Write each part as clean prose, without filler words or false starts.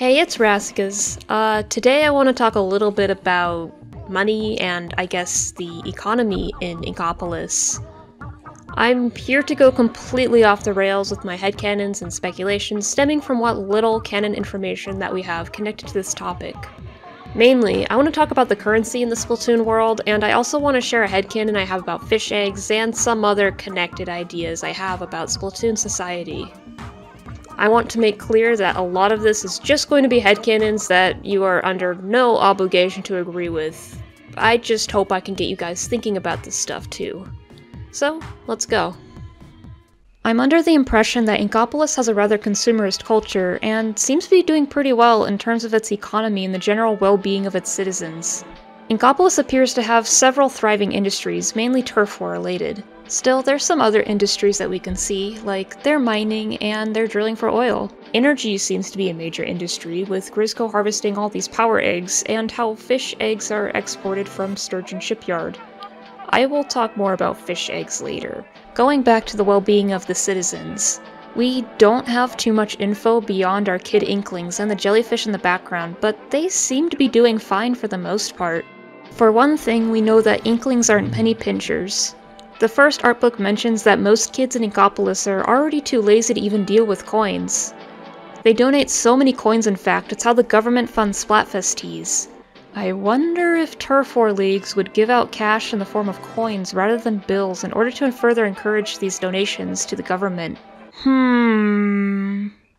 Hey, it's Raskas. Today I want to talk a little bit about money and, I guess, the economy in Inkopolis. I'm here to go completely off the rails with my headcanons and speculations stemming from what little canon information that we have connected to this topic. Mainly, I want to talk about the currency in the Splatoon world, and I also want to share a headcanon I have about fish eggs and some other connected ideas I have about Splatoon society. I want to make clear that a lot of this is just going to be headcanons that you are under no obligation to agree with. I just hope I can get you guys thinking about this stuff too. So, let's go. I'm under the impression that Inkopolis has a rather consumerist culture, and seems to be doing pretty well in terms of its economy and the general well-being of its citizens. Inkopolis appears to have several thriving industries, mainly turf war related. Still, there's some other industries that we can see, like their mining and their drilling for oil. Energy seems to be a major industry, with Grizzco harvesting all these power eggs, and how fish eggs are exported from Sturgeon Shipyard. I will talk more about fish eggs later. Going back to the well-being of the citizens, we don't have too much info beyond our kid inklings and the jellyfish in the background, but they seem to be doing fine for the most part. For one thing, we know that inklings aren't penny pinchers. The first art book mentions that most kids in Inkopolis are already too lazy to even deal with coins. They donate so many coins, in fact, it's how the government funds Splatfest teas. I wonder if turf war leagues would give out cash in the form of coins rather than bills in order to further encourage these donations to the government.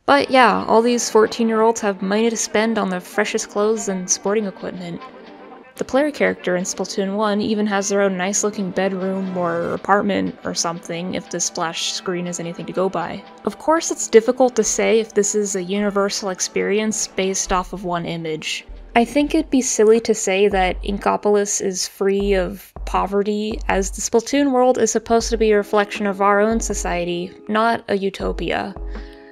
But yeah, all these 14-year-olds have money to spend on the freshest clothes and sporting equipment. The player character in Splatoon 1 even has their own nice-looking bedroom or apartment or something, if the splash screen is anything to go by. Of course, it's difficult to say if this is a universal experience based off of one image. I think it'd be silly to say that Inkopolis is free of poverty, as the Splatoon world is supposed to be a reflection of our own society, not a utopia.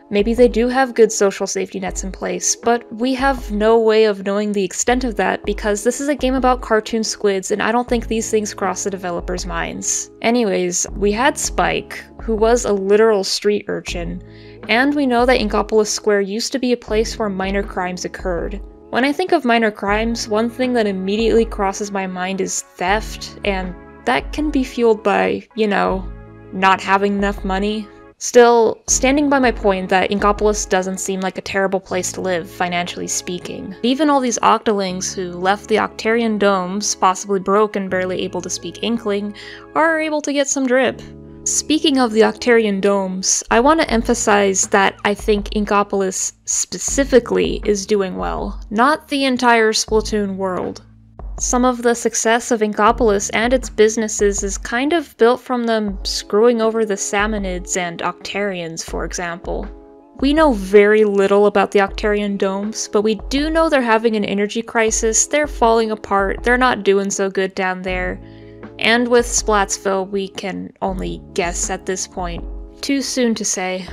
Maybe they do have good social safety nets in place, but we have no way of knowing the extent of that because this is a game about cartoon squids and I don't think these things cross the developers' minds. Anyways, we had Spike, who was a literal street urchin, and we know that Inkopolis Square used to be a place where minor crimes occurred. When I think of minor crimes, one thing that immediately crosses my mind is theft, and that can be fueled by, not having enough money. Still, standing by my point that Inkopolis doesn't seem like a terrible place to live, financially speaking. Even all these Octolings who left the Octarian domes, possibly broke and barely able to speak Inkling, are able to get some drip. Speaking of the Octarian domes, I want to emphasize that I think Inkopolis specifically is doing well, not the entire Splatoon world. Some of the success of Inkopolis and its businesses is kind of built from them screwing over the Salmonids and Octarians, for example. We know very little about the Octarian domes, but we do know they're having an energy crisis, they're falling apart, they're not doing so good down there. And with Splatsville, we can only guess at this point. Too soon to say.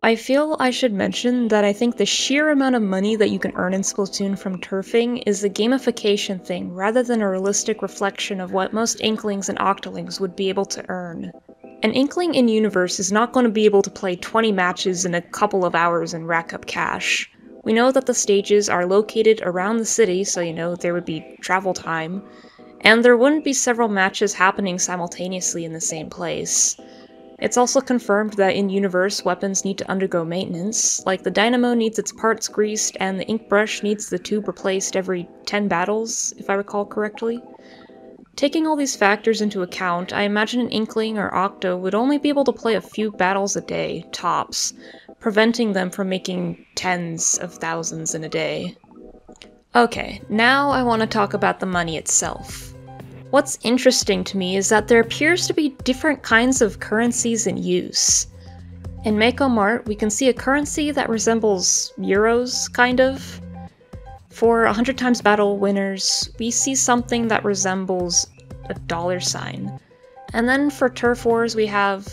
I feel I should mention that I think the sheer amount of money that you can earn in Splatoon from turfing is a gamification thing rather than a realistic reflection of what most Inklings and Octolings would be able to earn. An Inkling in Universe is not going to be able to play 20 matches in a couple of hours and rack up cash. We know that the stages are located around the city, so there would be travel time, and there wouldn't be several matches happening simultaneously in the same place. It's also confirmed that in Universe, weapons need to undergo maintenance, like the dynamo needs its parts greased and the ink brush needs the tube replaced every 10 battles, if I recall correctly. Taking all these factors into account, I imagine an Inkling or Octo would only be able to play a few battles a day, tops, preventing them from making tens of thousands in a day. Okay, now I want to talk about the money itself. What's interesting to me is that there appears to be different kinds of currencies in use. In Mako Mart, we can see a currency that resembles euros, kind of. For 100 times battle winners, we see something that resembles a $. And then for turf wars, we have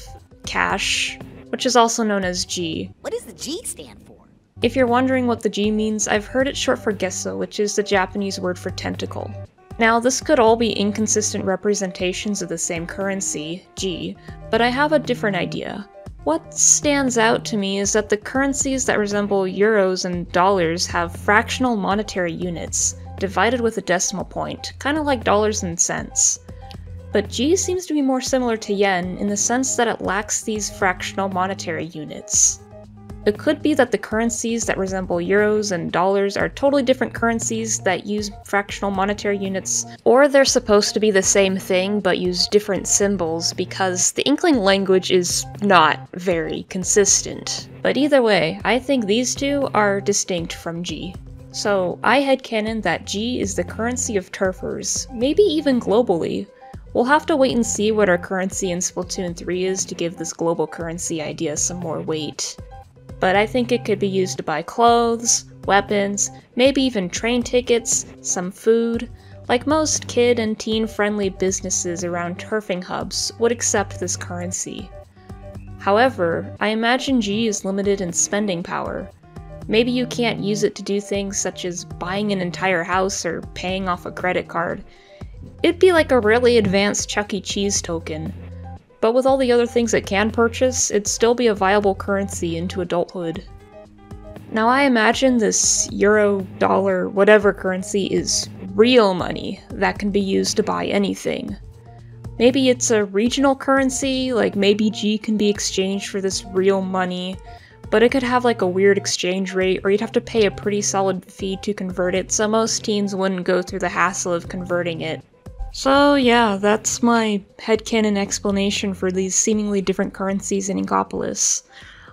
cash, which is also known as G. What does the G stand for? If you're wondering what the G means, I've heard it short for Gesso, which is the Japanese word for tentacle. Now, this could all be inconsistent representations of the same currency, G, but I have a different idea. What stands out to me is that the currencies that resemble euros and dollars have fractional monetary units, divided with a decimal point, kinda like dollars and cents. But G seems to be more similar to yen in the sense that it lacks these fractional monetary units. It could be that the currencies that resemble euros and dollars are totally different currencies that use fractional monetary units, or they're supposed to be the same thing but use different symbols because the Inkling language is not very consistent. But either way, I think these two are distinct from G. So I headcanon that G is the currency of turfers, maybe even globally. We'll have to wait and see what our currency in Splatoon 3 is to give this global currency idea some more weight. But I think it could be used to buy clothes, weapons, maybe even train tickets, some food. Like most kid and teen-friendly businesses around turfing hubs would accept this currency. However, I imagine G is limited in spending power. Maybe you can't use it to do things such as buying an entire house or paying off a credit card. It'd be like a really advanced Chuck E. Cheese token. But with all the other things it can purchase, it'd still be a viable currency into adulthood. Now I imagine this euro, dollar, whatever currency is real money that can be used to buy anything. Maybe it's a regional currency, like maybe G can be exchanged for this real money, but it could have like a weird exchange rate, or you'd have to pay a pretty solid fee to convert it, so most teens wouldn't go through the hassle of converting it. So yeah, that's my headcanon explanation for these seemingly different currencies in Inkopolis.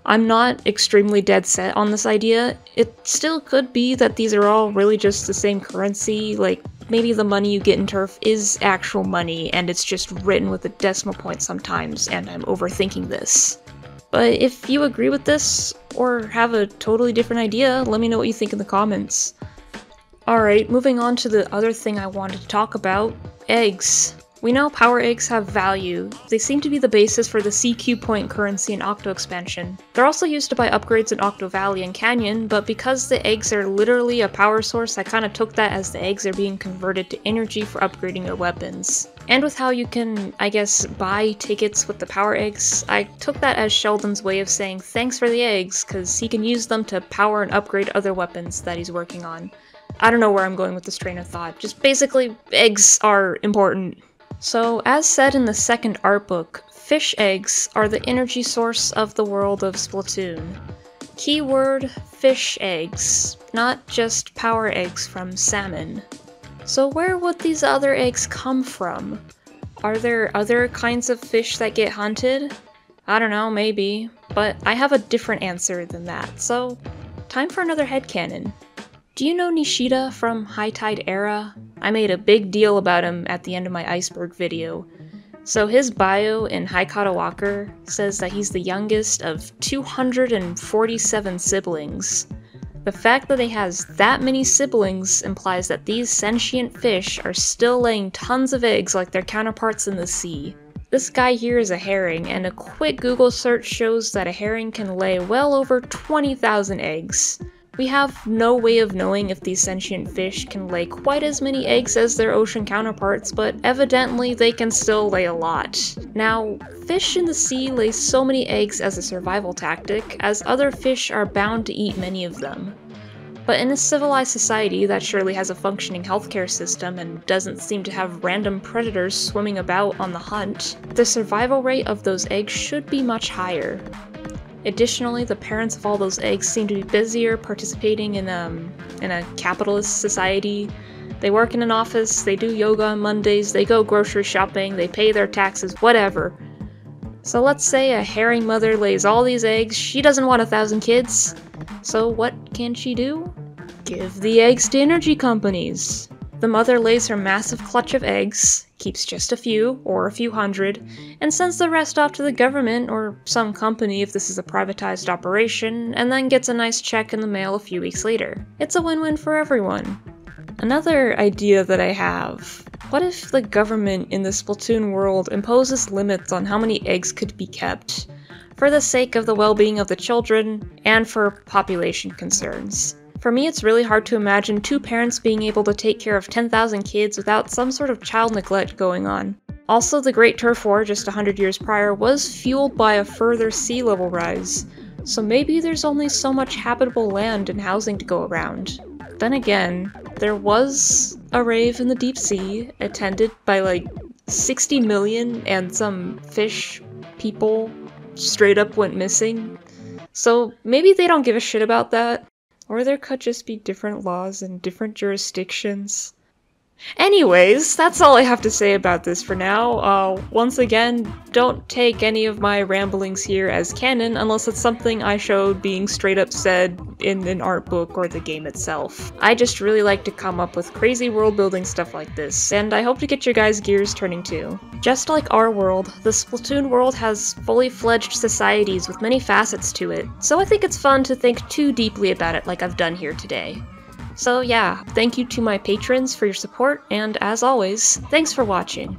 I'm not extremely dead set on this idea. It still could be that these are all really just the same currency, like maybe the money you get in Turf is actual money and it's just written with a decimal point sometimes and I'm overthinking this. But if you agree with this, or have a totally different idea, let me know what you think in the comments. Alright, moving on to the other thing I wanted to talk about, eggs. We know power eggs have value. They seem to be the basis for the CQ point currency in Octo expansion. They're also used to buy upgrades in Octo Valley and Canyon, but because the eggs are literally a power source, I kinda took that as the eggs are being converted to energy for upgrading your weapons. And with how you can, I guess, buy tickets with the power eggs, I took that as Sheldon's way of saying thanks for the eggs, cause he can use them to power and upgrade other weapons that he's working on. I don't know where I'm going with this train of thought, just basically, eggs are important. So, as said in the second art book, fish eggs are the energy source of the world of Splatoon. Keyword, fish eggs, not just power eggs from salmon. So where would these other eggs come from? Are there other kinds of fish that get hunted? I don't know, maybe. But I have a different answer than that, so time for another headcanon. Do you know Nishida from High Tide Era? I made a big deal about him at the end of my iceberg video. So his bio in Haikata Walker says that he's the youngest of 247 siblings. The fact that he has that many siblings implies that these sentient fish are still laying tons of eggs like their counterparts in the sea. This guy here is a herring, and a quick Google search shows that a herring can lay well over 20,000 eggs. We have no way of knowing if these sentient fish can lay quite as many eggs as their ocean counterparts, but evidently they can still lay a lot. Now, fish in the sea lay so many eggs as a survival tactic, as other fish are bound to eat many of them. But in a civilized society that surely has a functioning healthcare system and doesn't seem to have random predators swimming about on the hunt, the survival rate of those eggs should be much higher. Additionally, the parents of all those eggs seem to be busier participating in a capitalist society. They work in an office, they do yoga on Mondays, they go grocery shopping, they pay their taxes, whatever. So let's say a herring mother lays all these eggs, she doesn't want 1,000 kids. So what can she do? Give the eggs to energy companies. The mother lays her massive clutch of eggs, keeps just a few, or a few hundred, and sends the rest off to the government or some company if this is a privatized operation, and then gets a nice check in the mail a few weeks later. It's a win-win for everyone. Another idea that I have, what if the government in the Splatoon world imposes limits on how many eggs could be kept, for the sake of the well-being of the children, and for population concerns? For me, it's really hard to imagine two parents being able to take care of 10,000 kids without some sort of child neglect going on. Also, the Great Turf War just 100 years prior was fueled by a further sea level rise, so maybe there's only so much habitable land and housing to go around. Then again, there was a rave in the deep sea, attended by like 60 million, and some fish people straight up went missing. So maybe they don't give a shit about that. Or there could just be different laws in different jurisdictions. Anyways, that's all I have to say about this for now. Once again, don't take any of my ramblings here as canon unless it's something I showed being straight up said in an art book or the game itself. I just really like to come up with crazy world building stuff like this, and I hope to get your guys' gears turning too. Just like our world, the Splatoon world has fully fledged societies with many facets to it, so I think it's fun to think too deeply about it like I've done here today. So yeah, thank you to my patrons for your support, and as always, thanks for watching.